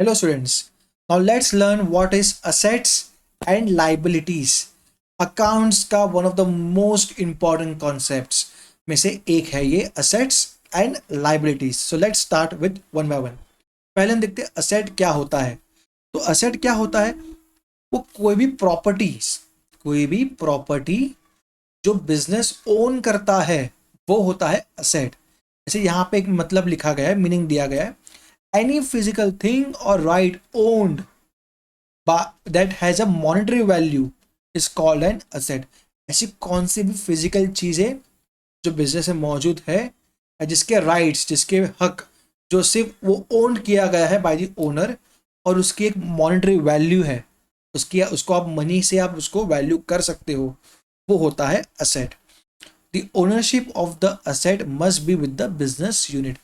Hello students. Now let's learn what is assets and liabilities. Accounts का one of the most important concepts में से एक है ये assets and liabilities. So let's start with one by one. पहले हम देखते हैं asset क्या होता है. तो asset क्या होता है? वो कोई भी प्रॉपर्टी जो बिजनेस ओन करता है वो होता है asset. जैसे यहाँ पे एक मतलब लिखा गया है, मीनिंग दिया गया है. Any physical thing or right owned that has a monetary value is called an asset. ऐसी कौन सी भी फिजिकल चीज़ें जो बिजनेस में मौजूद है जिसके राइट्स, जिसके हक जो सिर्फ वो ओन किया गया है बाय द ओनर और उसकी एक मॉनेटरी वैल्यू है, उसको आप मनी से आप उसको वैल्यू कर सकते हो, वो होता है asset. The ownership of the asset must be with the business unit.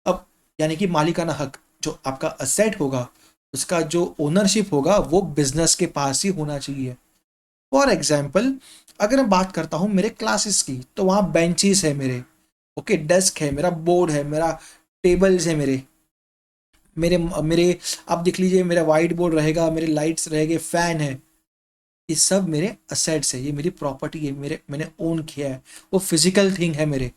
अब यानी कि मालिकाना हक जो आपका असेट होगा उसका जो ओनरशिप होगा वो बिजनेस के पास ही होना चाहिए. फॉर एग्जाम्पल अगर मैं बात करता हूँ मेरे क्लासेस की, तो वहाँ बेंचेस है मेरे, ओके, डेस्क है मेरा, बोर्ड है मेरा, टेबल्स है मेरे मेरे मेरे आप देख लीजिए, मेरा वाइट बोर्ड रहेगा, मेरे लाइट्स रहेंगे, फैन है. ये सब मेरे असेट्स है, ये मेरी प्रॉपर्टी है, मैंने ओन किया है. वो फिजिकल थिंग है मेरे,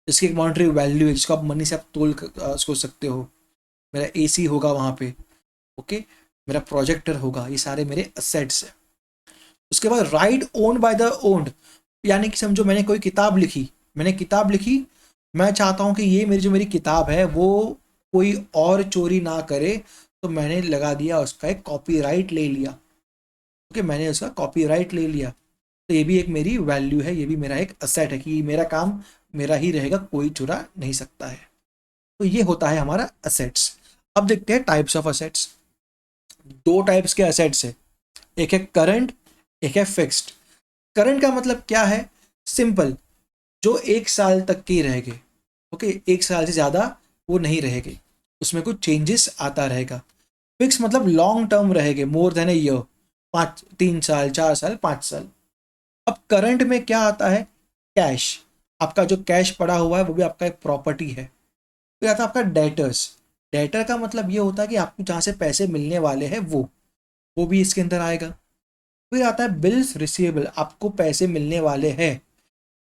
जिसकी एक मॉनेटरी वैल्यू है, जिसको आप मनी से आप सोच सकते हो. मेरा एसी होगा वहाँ पे, ओके, मेरा प्रोजेक्टर होगा, ये सारे मेरे असेट्स है. उसके बाद right owned by the owned, यानी कि समझो मैंने किताब लिखी, मैं चाहता हूँ कि ये मेरी किताब है वो कोई और चोरी ना करे, तो मैंने लगा दिया उसका एक कॉपीराइट ले लिया. ओके, मैंने उसका कॉपीराइट ले लिया, तो ये भी एक मेरी वैल्यू है, ये भी मेरा एक असेट है कि मेरा काम मेरा ही रहेगा, कोई चुरा नहीं सकता है. तो ये होता है हमारा असेट्स. अब देखते हैं टाइप्स ऑफ असेट्स. दो टाइप्स के असेट्स है, एक है करंट, एक है फिक्स्ड. करंट का मतलब क्या है? सिंपल, जो एक साल तक के रहेंगे, ओके, एक साल से ज़्यादा वो नहीं रहेंगे, उसमें कुछ चेंजेस आता रहेगा. फिक्स मतलब लॉन्ग टर्म रहेंगे, मोर देन ए ईयर, 3 साल 4 साल 5 साल. अब करंट में क्या आता है? कैश. आपका जो कैश पड़ा हुआ है वो भी आपका एक प्रॉपर्टी है. फिर आता है आपका डेटर्स. डेटर का मतलब ये होता है कि आपको जहाँ से पैसे मिलने वाले हैं वो भी इसके अंदर आएगा. फिर आता है बिल्स रिसीवेबल, आपको पैसे मिलने वाले हैं,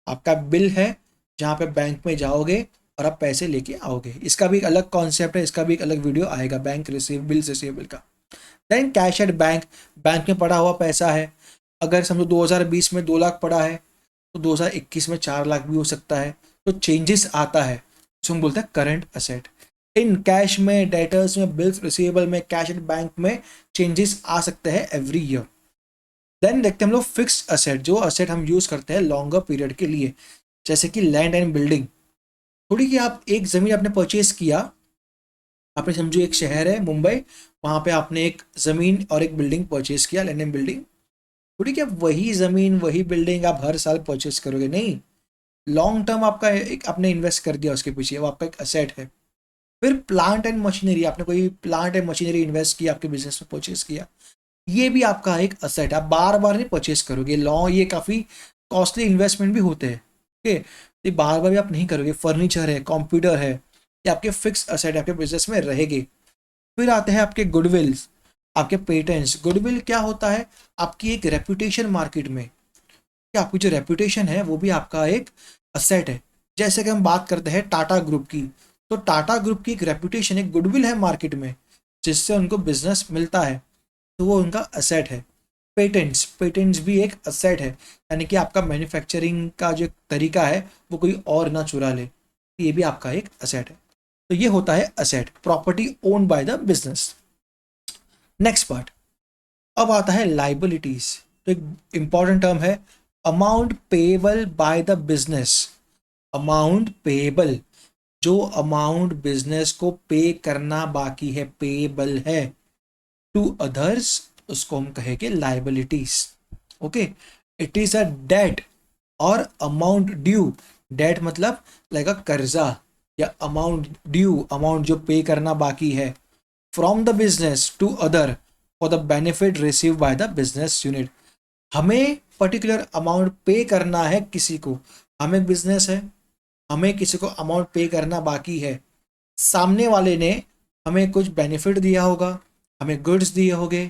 आपका बिल है जहाँ पे बैंक में जाओगे और आप पैसे लेके आओगे. इसका भी एक अलग कॉन्सेप्ट है, इसका भी एक अलग वीडियो आएगा, बिल्स रिसीवेबल का. Then cash at bank, bank में पड़ा हुआ पैसा है. अगर समझो 2020 में 2 लाख पड़ा है तो 2021 में 4 लाख भी हो सकता है, तो चेंजेस आता है, उसको हम बोलते हैं करंट असेट. इन कैश में, डेटर्स में, बिल्स रिसीवेबल में, कैश एट बैंक में चेंजेस आ सकते हैं एवरी ईयर. देन देखते हैं हम लोग फिक्स्ड असेट, जो असेट हम यूज़ करते हैं लॉन्गर पीरियड के लिए, जैसे कि लैंड एंड बिल्डिंग. थोड़ी कि आप एक ज़मीन आपने परचेज किया, आपने समझो एक शहर है मुंबई, वहाँ पे आपने एक ज़मीन और एक बिल्डिंग परचेज किया, लैंड एंड बिल्डिंग. थोड़ी कि आप वही ज़मीन वही बिल्डिंग आप हर साल परचेज करोगे, नहीं. लॉन्ग टर्म आपका एक आपने इन्वेस्ट कर दिया उसके पीछे, वो आपका एक असेट है. फिर प्लांट एंड मशीनरी, आपने कोई प्लांट एंड मशीनरी इन्वेस्ट किया, आपके बिजनेस में परचेज किया, ये भी आपका एक असेट है. आप बार बार नहीं परचेज करोगे, ये काफ़ी कॉस्टली इन्वेस्टमेंट भी होते हैं, ओके, ये बार बार भी आप नहीं करोगे. फर्नीचर है, कंप्यूटर है, ये आपके फिक्स असेट आपके बिजनेस में रहेंगे. फिर आते हैं आपके गुडविल्स, आपके पेटेंट्स. गुडविल क्या होता है? आपकी एक रेपुटेशन मार्केट में, क्या आपकी जो रेपुटेशन है वो भी आपका एक असेट है. जैसे कि हम बात करते हैं टाटा ग्रुप की, तो टाटा ग्रुप की एक रेपुटेशन, एक गुडविल है मार्केट में, जिससे उनको बिजनेस मिलता है, तो वो उनका असेट है. पेटेंट्स भी एक असेट है, यानी कि आपका मैन्युफैक्चरिंग का जो तरीका है वो कोई और ना चुरा ले, ये भी आपका एक असेट है. तो ये होता है asset, property owned by the business. Next part, अब आता है लाइबिलिटीज. तो एक इंपॉर्टेंट टर्म है, amount payable by the business. Amount payable, जो अमाउंट बिजनेस को पे करना बाकी है, पेएबल है टू अदर्स, उसको हम कहेंगे liabilities. Okay, it is a debt और अमाउंट ड्यू. डेट मतलब लाइक अ कर्जा, या अमाउंट ड्यू, अमाउंट जो पे करना बाकी है, from the business to other for the benefit receive by the business unit. हमें पर्टिकुलर अमाउंट पे करना है किसी को, हमें बिजनेस है, हमें किसी को अमाउंट पे करना बाकी है, सामने वाले ने हमें कुछ बेनिफिट दिया होगा, हमें गुड्स दिए होंगे,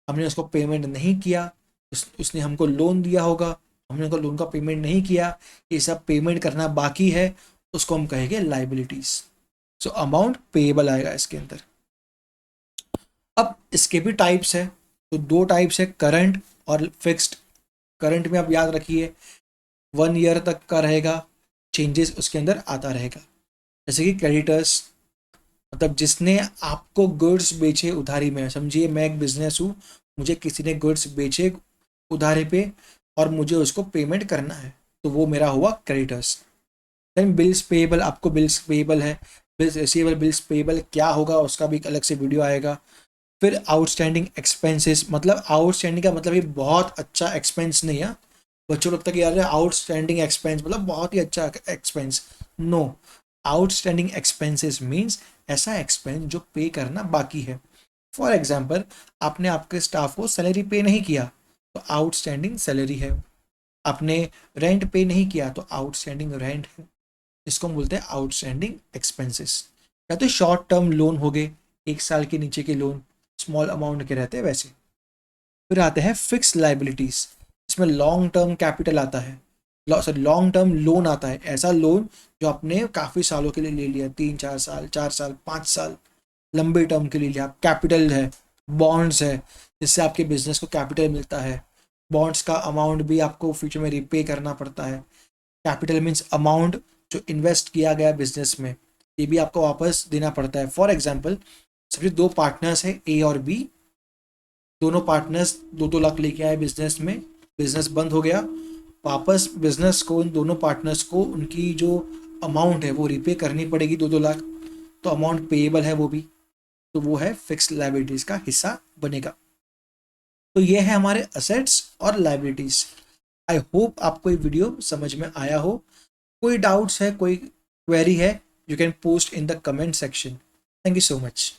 हमने उसको पेमेंट नहीं किया, उसने हमको लोन दिया होगा, हमने उनको लोन का पेमेंट नहीं किया, ये सब पेमेंट करना बाकी है, उसको हम कहेंगे लाइबिलिटीज। सो अमाउंट पेएबल आएगा इसके अंदर। अब इसके भी टाइप्स है, तो दो टाइप्स है, करंट और फिक्स्ड। करंट में आप याद रखिए 1 ईयर तक का रहेगा, चेंजेस उसके अंदर आता रहेगा। जैसे कि क्रेडिटर्स, मतलब जिसने आपको गुड्स बेचे उधारी में, समझिए मैं एक बिजनेस हूँ, मुझे किसी ने गुड्स बेचे उधारी पे और मुझे उसको पेमेंट करना है, तो वो मेरा हुआ क्रेडिटर्स। देन बिल्स पेएबल, आपको बिल्स पेएबल है, बिल्स रिसीवेबल, बिल्स पेएबल क्या होगा उसका भी एक अलग से वीडियो आएगा। फिर आउटस्टैंडिंग एक्सपेंसेस, मतलब आउटस्टैंडिंग का मतलब ये बहुत अच्छा एक्सपेंस नहीं है, बच्चों को लगता है कि यार आउटस्टैंडिंग एक्सपेंस मतलब बहुत ही अच्छा expense. No, outstanding expenses means ऐसा एक्सपेंस जो पे करना बाकी है। फॉर एग्जाम्पल, आपने आपके स्टाफ को सैलरी पे नहीं किया तो आउटस्टैंडिंग सैलरी है, आपने रेंट पे नहीं किया तो आउटस्टैंडिंग रेंट है, इसको हम बोलते हैं आउटस्टैंडिंग एक्सपेंसेस। या तो शॉर्ट टर्म लोन हो गए, 1 साल के नीचे के लोन, स्मॉल अमाउंट के रहते हैं वैसे। फिर आते हैं फिक्स लाइबिलिटीज, इसमें लॉन्ग टर्म कैपिटल आता है, सॉरी लॉन्ग टर्म लोन आता है, ऐसा लोन जो आपने काफ़ी सालों के लिए ले लिया, 3-4 साल, 4 साल, 5 साल, लंबे टर्म के लिए लिया। कैपिटल है, बॉन्ड्स है, जिससे आपके बिजनेस को कैपिटल मिलता है, बॉन्ड्स का अमाउंट भी आपको फ्यूचर में रिपे करना पड़ता है। कैपिटल मीन्स अमाउंट जो इन्वेस्ट किया गया बिजनेस में, ये भी आपको वापस देना पड़ता है। फॉर एग्जाम्पल, सभी दो पार्टनर्स हैं ए और बी, दोनों पार्टनर्स 2-2 लाख लेके आए बिजनेस में, बिजनेस बंद हो गया, वापस बिजनेस को, इन दोनों पार्टनर्स को उनकी जो अमाउंट है वो रिपे करनी पड़ेगी 2-2 लाख, तो अमाउंट पेएबल है वो भी, तो वो है फिक्स लाइबिलिटीज का हिस्सा बनेगा। तो ये है हमारे असेट्स और लाइबिलिटीज। आई होप आपको ये वीडियो समझ में आया हो। कोई डाउट्स है, कोई क्वेरी है, you can post in the comment section. Thank you so much.